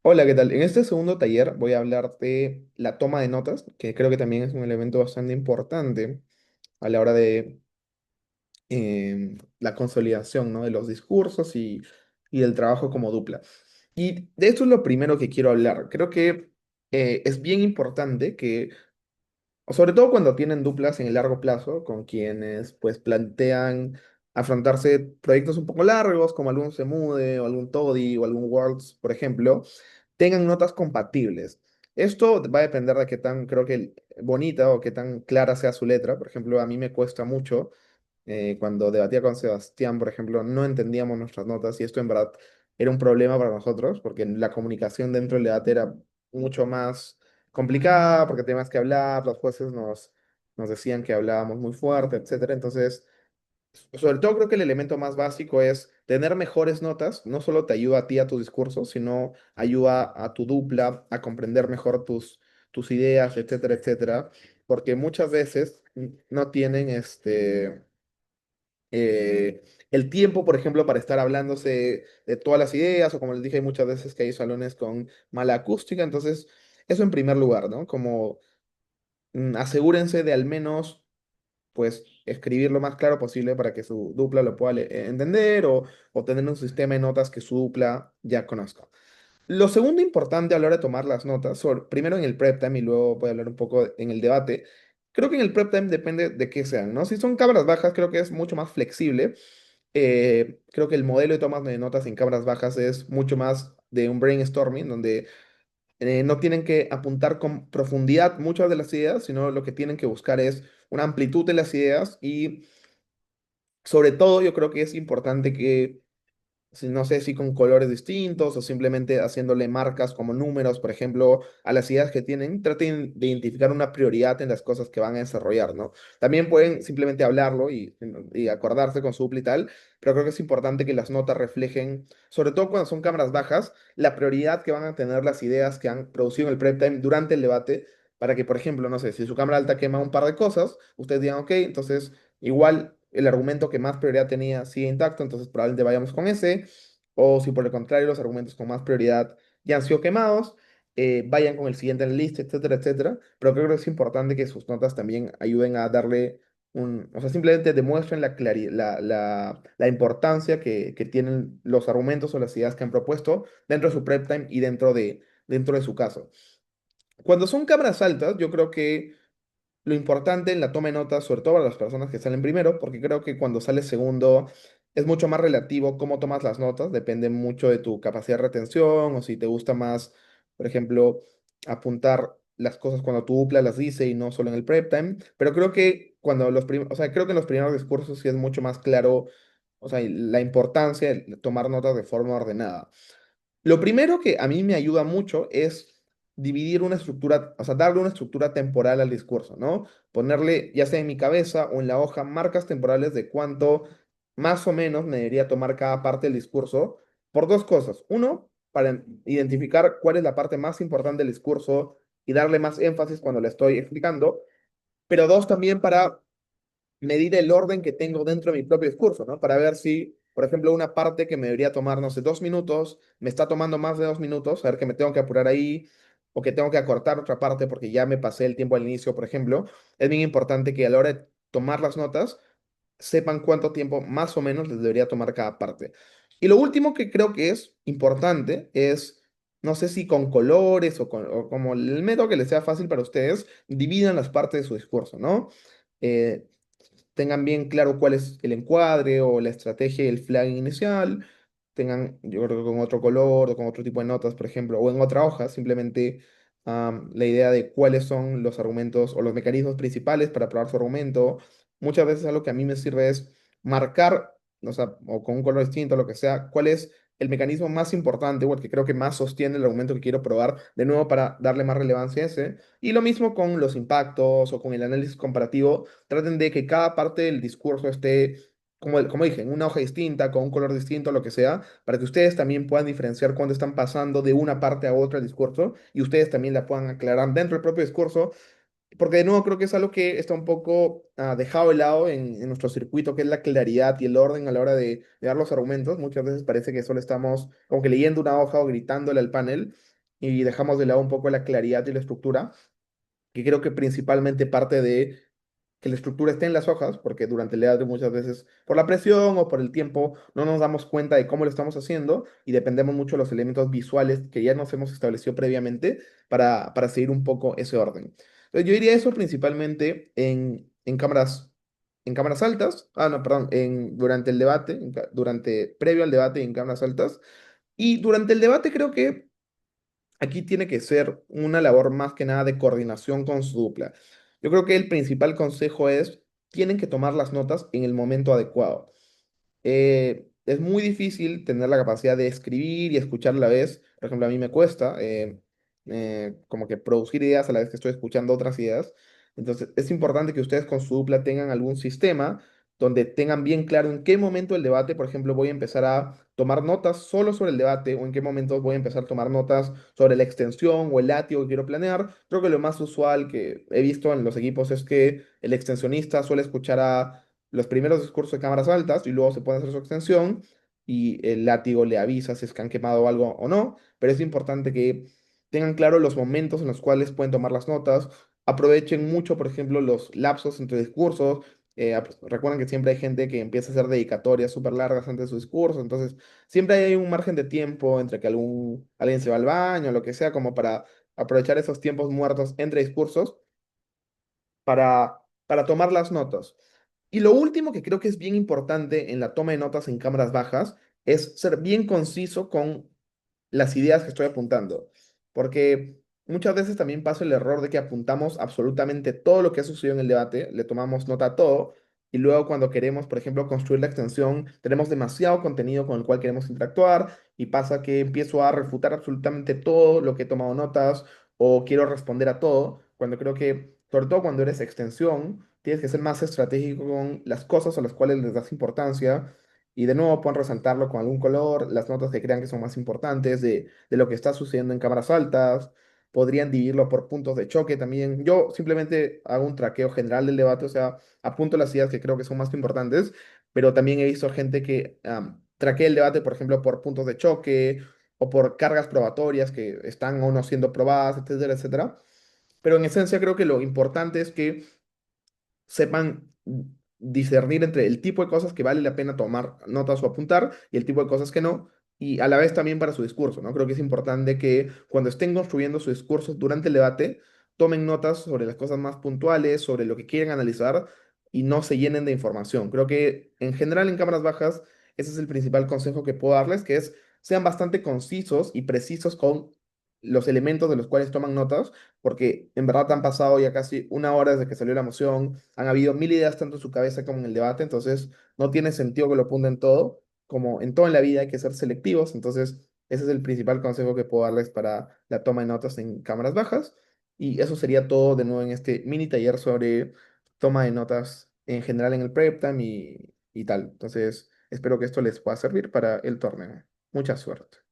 Hola, ¿qué tal? En este segundo taller voy a hablar de la toma de notas, que creo que también es un elemento bastante importante a la hora de la consolidación, ¿no? De los discursos y del trabajo como dupla. Y de esto es lo primero que quiero hablar. Creo que es bien importante que sobre todo cuando tienen duplas en el largo plazo, con quienes pues plantean afrontarse proyectos un poco largos, como algún Semude, o algún Toddy, o algún Worlds, por ejemplo, tengan notas compatibles. Esto va a depender de qué tan, creo que, bonita o qué tan clara sea su letra. Por ejemplo, a mí me cuesta mucho cuando debatía con Sebastián, por ejemplo, no entendíamos nuestras notas y esto en verdad era un problema para nosotros porque la comunicación dentro del debate era mucho más complicada porque teníamos que hablar, los jueces nos decían que hablábamos muy fuerte, etcétera. Entonces, sobre todo creo que el elemento más básico es tener mejores notas, no solo te ayuda a ti a tu discurso, sino ayuda a tu dupla a comprender mejor tus ideas, etcétera, etcétera, porque muchas veces no tienen el tiempo, por ejemplo, para estar hablándose de todas las ideas, o como les dije, hay muchas veces que hay salones con mala acústica, entonces eso en primer lugar, ¿no? Como asegúrense de al menos pues escribir lo más claro posible para que su dupla lo pueda entender o tener un sistema de notas que su dupla ya conozca. Lo segundo importante a la hora de tomar las notas, primero en el prep time y luego voy a hablar un poco en el debate, creo que en el prep time depende de qué sean, ¿no? Si son cámaras bajas, creo que es mucho más flexible. Creo que el modelo de tomas de notas en cámaras bajas es mucho más de un brainstorming, donde no tienen que apuntar con profundidad muchas de las ideas, sino lo que tienen que buscar es una amplitud de las ideas y sobre todo yo creo que es importante que no sé si con colores distintos o simplemente haciéndole marcas como números, por ejemplo, a las ideas que tienen, traten de identificar una prioridad en las cosas que van a desarrollar, ¿no? También pueden simplemente hablarlo y acordarse con su dupla y tal, pero creo que es importante que las notas reflejen, sobre todo cuando son cámaras bajas, la prioridad que van a tener las ideas que han producido en el prep time durante el debate, para que, por ejemplo, no sé, si su cámara alta quema un par de cosas, ustedes digan, ok, entonces igual el argumento que más prioridad tenía sigue intacto, entonces probablemente vayamos con ese. O si por el contrario los argumentos con más prioridad ya han sido quemados, vayan con el siguiente en la lista, etcétera, etcétera. Pero creo que es importante que sus notas también ayuden a darle o sea, simplemente demuestren la importancia que tienen los argumentos o las ideas que han propuesto dentro de su prep time y dentro de su caso. Cuando son cámaras altas, yo creo que lo importante en la toma de notas, sobre todo para las personas que salen primero, porque creo que cuando sales segundo es mucho más relativo cómo tomas las notas, depende mucho de tu capacidad de retención o si te gusta más, por ejemplo, apuntar las cosas cuando tu dupla las dice y no solo en el prep time, pero creo que o sea, creo que en los primeros discursos sí es mucho más claro, o sea, la importancia de tomar notas de forma ordenada. Lo primero que a mí me ayuda mucho es dividir una estructura, o sea, darle una estructura temporal al discurso, ¿no? Ponerle, ya sea en mi cabeza o en la hoja, marcas temporales de cuánto más o menos me debería tomar cada parte del discurso por dos cosas. Uno, para identificar cuál es la parte más importante del discurso y darle más énfasis cuando le estoy explicando, pero dos, también para medir el orden que tengo dentro de mi propio discurso, ¿no? Para ver si, por ejemplo, una parte que me debería tomar, no sé, 2 minutos, me está tomando más de 2 minutos, a ver que me tengo que apurar ahí, o que tengo que acortar otra parte porque ya me pasé el tiempo al inicio, por ejemplo. Es bien importante que a la hora de tomar las notas, sepan cuánto tiempo más o menos les debería tomar cada parte. Y lo último que creo que es importante es, no sé si con colores o como el método que les sea fácil para ustedes, dividan las partes de su discurso, ¿no? Eh, tengan bien claro cuál es el encuadre o la estrategia y el flagging inicial, tengan, yo creo que con otro color o con otro tipo de notas, por ejemplo, o en otra hoja, simplemente la idea de cuáles son los argumentos o los mecanismos principales para probar su argumento. Muchas veces algo que a mí me sirve es marcar, o sea, o con un color distinto, lo que sea, cuál es el mecanismo más importante o el que creo que más sostiene el argumento que quiero probar, de nuevo para darle más relevancia a ese. Y lo mismo con los impactos o con el análisis comparativo. Traten de que cada parte del discurso esté, como dije, en una hoja distinta, con un color distinto, lo que sea, para que ustedes también puedan diferenciar cuando están pasando de una parte a otra el discurso y ustedes también la puedan aclarar dentro del propio discurso, porque de nuevo creo que es algo que está un poco dejado de lado en nuestro circuito, que es la claridad y el orden a la hora de dar los argumentos. Muchas veces parece que solo estamos como que leyendo una hoja o gritándole al panel. y dejamos de lado un poco la claridad y la estructura, que creo que principalmente parte de que la estructura esté en las hojas, porque durante el debate muchas veces por la presión o por el tiempo no nos damos cuenta de cómo lo estamos haciendo y dependemos mucho de los elementos visuales que ya nos hemos establecido previamente para seguir un poco ese orden. Entonces yo diría eso principalmente en cámaras altas, no, perdón, durante el debate, previo al debate y en cámaras altas. Y durante el debate creo que aquí tiene que ser una labor más que nada de coordinación con su dupla. Yo creo que el principal consejo es, tienen que tomar las notas en el momento adecuado. Es muy difícil tener la capacidad de escribir y escuchar a la vez. Por ejemplo, a mí me cuesta como que producir ideas a la vez que estoy escuchando otras ideas. Entonces, es importante que ustedes con su dupla tengan algún sistema donde tengan bien claro en qué momento el debate, por ejemplo, voy a empezar a tomar notas solo sobre el debate o en qué momento voy a empezar a tomar notas sobre la extensión o el látigo que quiero planear. Creo que lo más usual que he visto en los equipos es que el extensionista suele escuchar a los primeros discursos de cámaras altas y luego se puede hacer su extensión y el látigo le avisa si es que han quemado algo o no, pero es importante que tengan claro los momentos en los cuales pueden tomar las notas, aprovechen mucho, por ejemplo, los lapsos entre discursos. Recuerden que siempre hay gente que empieza a hacer dedicatorias súper largas antes de su discurso, entonces siempre hay un margen de tiempo entre que alguien se va al baño o lo que sea, como para aprovechar esos tiempos muertos entre discursos para tomar las notas. Y lo último que creo que es bien importante en la toma de notas en cámaras bajas es ser bien conciso con las ideas que estoy apuntando. Porque muchas veces también pasa el error de que apuntamos absolutamente todo lo que ha sucedido en el debate, le tomamos nota a todo, y luego cuando queremos, por ejemplo, construir la extensión, tenemos demasiado contenido con el cual queremos interactuar, y pasa que empiezo a refutar absolutamente todo lo que he tomado notas, o quiero responder a todo, cuando creo que, sobre todo cuando eres extensión, tienes que ser más estratégico con las cosas a las cuales les das importancia y de nuevo pueden resaltarlo con algún color, las notas que crean que son más importantes de lo que está sucediendo en cámaras altas. Podrían dividirlo por puntos de choque también. Yo simplemente hago un traqueo general del debate, o sea, apunto las ideas que creo que son más importantes, pero también he visto gente que traquea el debate, por ejemplo, por puntos de choque o por cargas probatorias que están o no siendo probadas, etcétera, etcétera. Pero en esencia creo que lo importante es que sepan discernir entre el tipo de cosas que vale la pena tomar notas o apuntar y el tipo de cosas que no, y a la vez también para su discurso, ¿no? Creo que es importante que cuando estén construyendo su discurso durante el debate, tomen notas sobre las cosas más puntuales, sobre lo que quieren analizar y no se llenen de información. Creo que en general en cámaras bajas, ese es el principal consejo que puedo darles, que es sean bastante concisos y precisos con los elementos de los cuales toman notas porque en verdad han pasado ya casi una hora desde que salió la moción, han habido mil ideas tanto en su cabeza como en el debate, entonces no tiene sentido que lo apunten todo, como en todo en la vida hay que ser selectivos, entonces ese es el principal consejo que puedo darles para la toma de notas en cámaras bajas, y eso sería todo de nuevo en este mini taller sobre toma de notas en general en el prep time y tal, entonces espero que esto les pueda servir para el torneo. Mucha suerte.